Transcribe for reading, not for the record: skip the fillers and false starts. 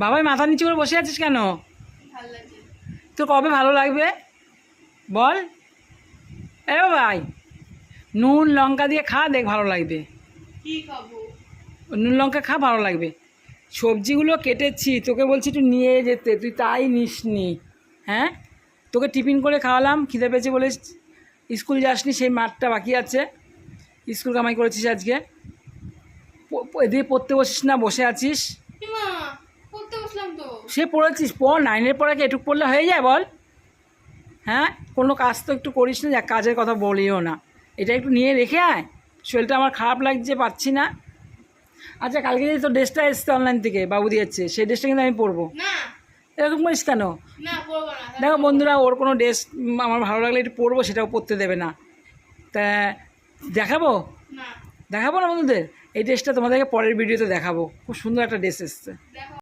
বাবাই মাথা নিচু করে বসে আছিস কেন? ভালো লাগছে। তোর কবে ভালো লাগবে বল? এ ভাই, নুন লঙ্কা দিয়ে খা, দেখ ভালো লাগবে। কি খাবো? নুন লঙ্কা খা, ভালো লাগবে। সবজিগুলো কেটেছি, তোকে বলছি একটু নিয়ে যেতে, তুই তাই নিসনি। হ্যাঁ, তোকে টিফিন করে খাওয়ালাম, খিদে পেয়েছে বলে স্কুল যাসনি, সেই মাঠটা বাকি আছে। স্কুল কামাই করেছিস আজকে, এদিকে পড়তে বসিস না, বসে আছিস। মা পড়তে বসলাম তো। সে পড়েছিস, পড়, 9-এর পড়াকে এটুকু পড়লে হয়ে যায় বল? হ্যাঁ, কোনো কাজ তো একটু করিস না, যা কাজের কথা বলিও না। এটা একটু নিয়ে রেখে আয়, শরীরটা আমার খারাপ লাগছে, পাচ্ছি না। আচ্ছা, কালকে যদি তোর ড্রেসটা এসছে অনলাইন থেকে, বাবু দিয়েছে, সেই ড্রেসটা কিন্তু আমি পরবো। না এরকম করিস কেন? না পড়বো না। দেখো বন্ধুরা, ওর কোনো ড্রেস আমার ভালো লাগলে একটু পরবো, সেটাও পরতে দেবে না। তা দেখাবো না দেখাবো না বন্ধুদের, এই ড্রেসটা তোমাদেরকে পরের ভিডিওতে দেখাবো। খুব সুন্দর একটা ড্রেস এসছে। দেখো।